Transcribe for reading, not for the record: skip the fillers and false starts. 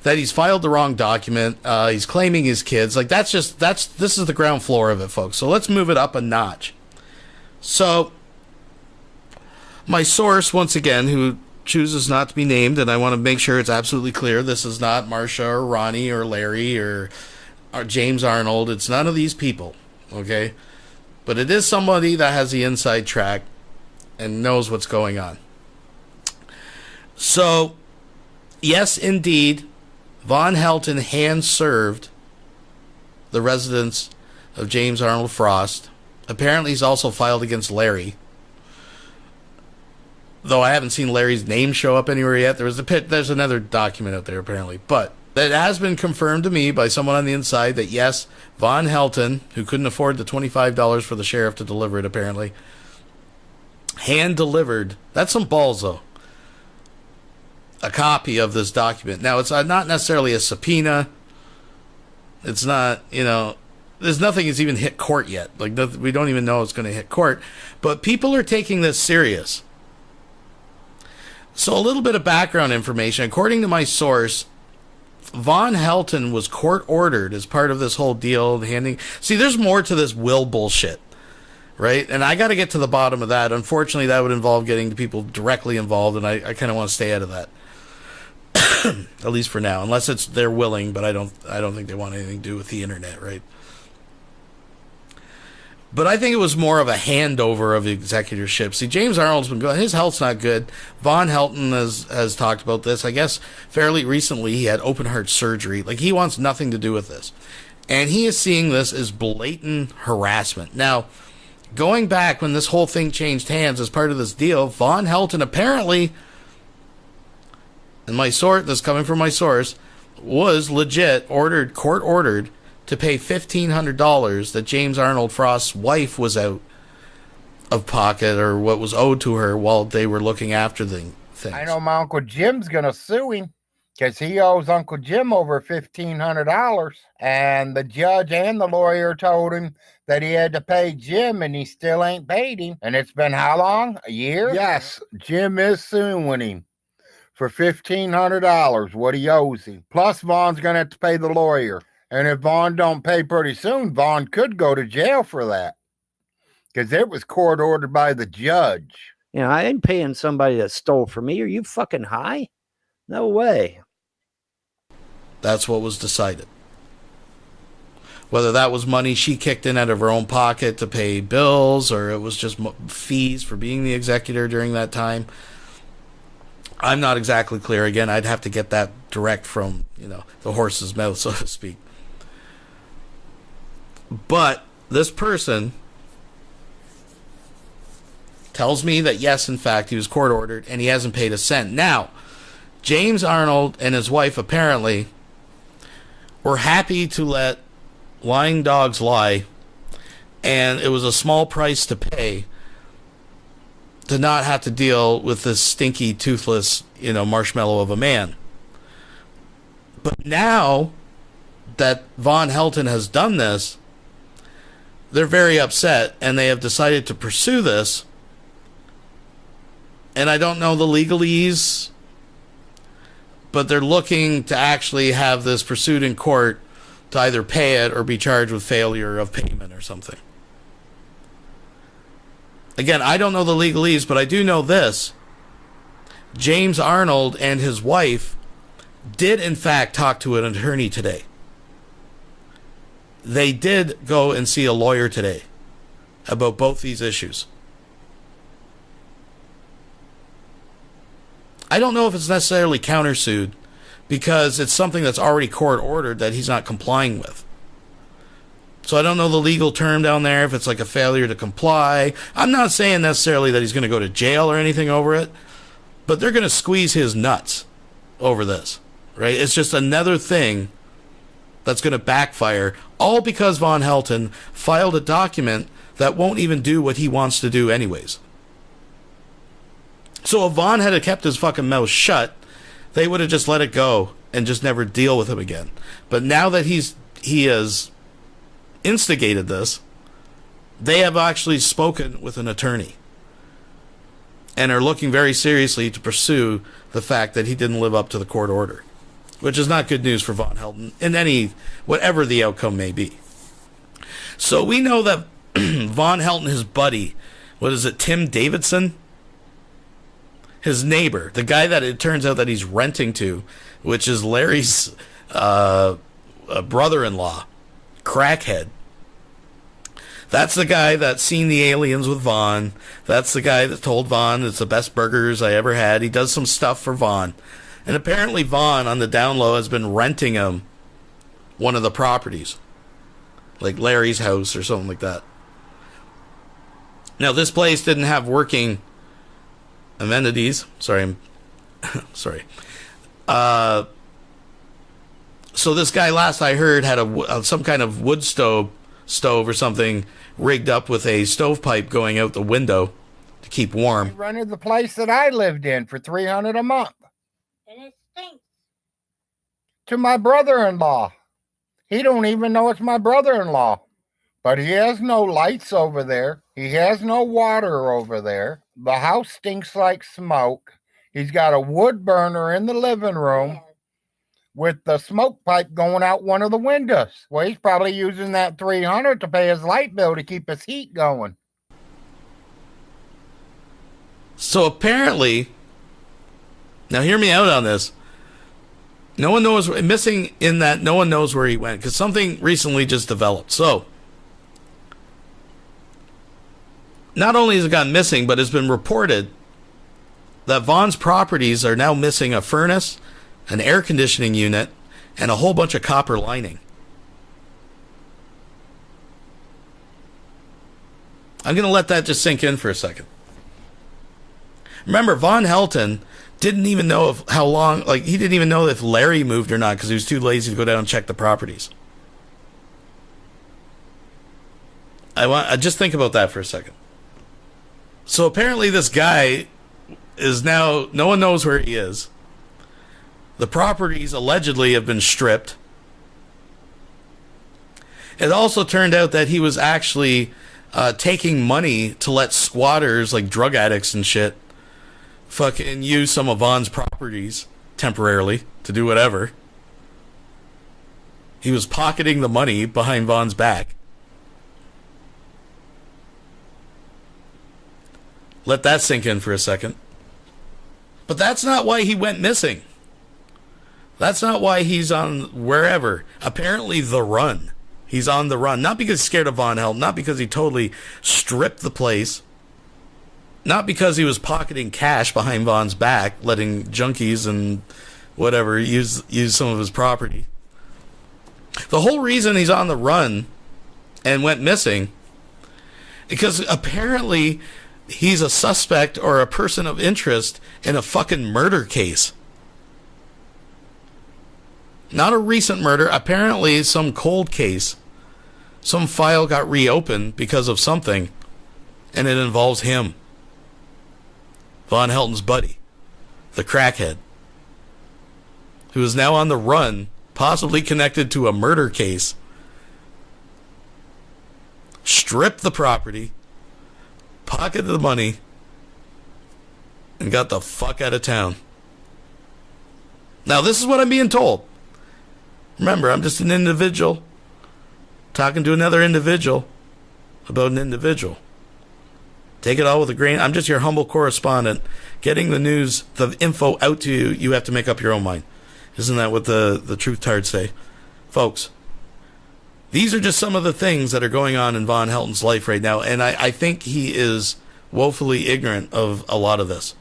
that he's filed the wrong document. He's claiming his kids. Like, this is the ground floor of it, folks. So let's move it up a notch. So my source, once again, who chooses not to be named, and I want to make sure it's absolutely clear, this is not Marsha or Ronnie or Larry or James Arnold. It's none of these people, okay? But it is somebody that has the inside track and knows what's going on. So, yes, indeed, Von Helton hand-served the residence of James Arnold Frost. Apparently, he's also filed against Larry. Though I haven't seen Larry's name show up anywhere yet. There's another document out there, apparently. But it has been confirmed to me by someone on the inside that, yes, Von Helton, who couldn't afford the $25 for the sheriff to deliver it, apparently, hand-delivered. That's some balls, though. A copy of this document. Now, it's not necessarily a subpoena. It's not, there's nothing that's even hit court yet. Like, we don't even know it's going to hit court. But people are taking this serious. So a little bit of background information. According to my source, Von Helton was court-ordered as part of this whole deal. See, there's more to this will bullshit, right? And I got to get to the bottom of that. Unfortunately, that would involve getting the people directly involved, and I kind of want to stay out of that. At least for now, unless they're willing, but I don't think they want anything to do with the internet, right? But I think it was more of a handover of executorship. See, James Arnold's been going, his health's not good. Von Helton has talked about this. I guess fairly recently he had open heart surgery. Like, he wants nothing to do with this. And he is seeing this as blatant harassment. Now, going back when this whole thing changed hands as part of this deal, Von Helton apparently, and this coming from my source, was legit court-ordered to pay $1,500 that James Arnold Frost's wife was out of pocket, or what was owed to her while they were looking after the things. I know my Uncle Jim's going to sue him because he owes Uncle Jim over $1,500. And the judge and the lawyer told him that he had to pay Jim, and he still ain't paid him. And it's been how long? A year? Yes, Jim is suing him for $1,500, what he owes him. Plus, Vaughn's going to have to pay the lawyer. And if Vaughn don't pay pretty soon, Vaughn could go to jail for that. Because it was court ordered by the judge. I ain't paying somebody that stole from me. Are you fucking high? No way. That's what was decided. Whether that was money she kicked in out of her own pocket to pay bills, or it was just fees for being the executor during that time, I'm not exactly clear. Again, I'd have to get that direct from, the horse's mouth, so to speak. But this person tells me that, yes, in fact, he was court-ordered, and he hasn't paid a cent. Now, James Arnold and his wife apparently were happy to let lying dogs lie, and it was a small price to pay to not have to deal with this stinky, toothless, marshmallow of a man. But now that Von Helton has done this, they're very upset, and they have decided to pursue this. And I don't know the legalese, but they're looking to actually have this pursued in court to either pay it or be charged with failure of payment or something. Again, I don't know the legalese, but I do know this. James Arnold and his wife did, in fact, talk to an attorney today. They did go and see a lawyer today about both these issues. I don't know if it's necessarily countersued, because it's something that's already court-ordered that he's not complying with. So I don't know the legal term down there, if it's like a failure to comply. I'm not saying necessarily that he's going to go to jail or anything over it, but they're going to squeeze his nuts over this, right? It's just another thing that's going to backfire, all because Von Helton filed a document that won't even do what he wants to do anyways. So if Von had kept his fucking mouth shut, they would have just let it go and just never deal with him again. But now that he has instigated this, they have actually spoken with an attorney and are looking very seriously to pursue the fact that he didn't live up to the court order. which is not good news for Von Helton in whatever the outcome may be. So we know that Von Helton, his buddy, what is it, Tim Davidson? His neighbor, the guy that it turns out that he's renting to, which is Larry's brother-in-law, crackhead. That's the guy that's seen the aliens with Vaughn. That's the guy that told Vaughn it's the best burgers I ever had. He does some stuff for Vaughn. And apparently Vaughn, on the down low, has been renting him one of the properties. Like Larry's house or something like that. Now, this place didn't have working amenities. Sorry. So this guy, last I heard, had some kind of wood stove or something rigged up with a stovepipe going out the window to keep warm. He rented the place that I lived in for $300 a month. And it stinks. To my brother-in-law. He don't even know it's my brother-in-law. But he has no lights over there. He has no water over there. The house stinks like smoke. He's got a wood burner in the living room. Yeah. With the smoke pipe going out one of the windows. Well, he's probably using that $300 to pay his light bill to keep his heat going. So apparently, now hear me out on this. No one knows, missing in that no one knows where he went, because something recently just developed. So, not only has it gone missing, but it's been reported that Vaughn's properties are now missing a furnace, an air conditioning unit, and a whole bunch of copper lining. I'm going to let that just sink in for a second. Remember, Von Helton didn't even know how long, he didn't even know if Larry moved or not because he was too lazy to go down and check the properties. I just think about that for a second. So apparently this guy is now, no one knows where he is. The properties allegedly have been stripped. It also turned out that he was actually taking money to let squatters, like drug addicts and shit, fucking use some of Vaughn's properties temporarily to do whatever. He was pocketing the money behind Vaughn's back. Let that sink in for a second. But that's not why he went missing. That's not why he's on wherever. Apparently the run. He's on the run. Not because he's scared of Von Helton. Not because he totally stripped the place. Not because he was pocketing cash behind Vaughn's back, letting junkies and whatever use some of his property. The whole reason he's on the run and went missing, because apparently he's a suspect or a person of interest in a fucking murder case. Not a recent murder, apparently some cold case. Some file got reopened because of something, and it involves him. Von Helton's buddy, the crackhead, who is now on the run, possibly connected to a murder case. Stripped the property, pocketed the money, and got the fuck out of town. Now, this is what I'm being told. Remember, I'm just an individual talking to another individual about an individual. Take it all with a grain. I'm just your humble correspondent, getting the news, the info out to you. You have to make up your own mind. Isn't that what the truth tards say? Folks, these are just some of the things that are going on in Von Helton's life right now, and I think he is woefully ignorant of a lot of this.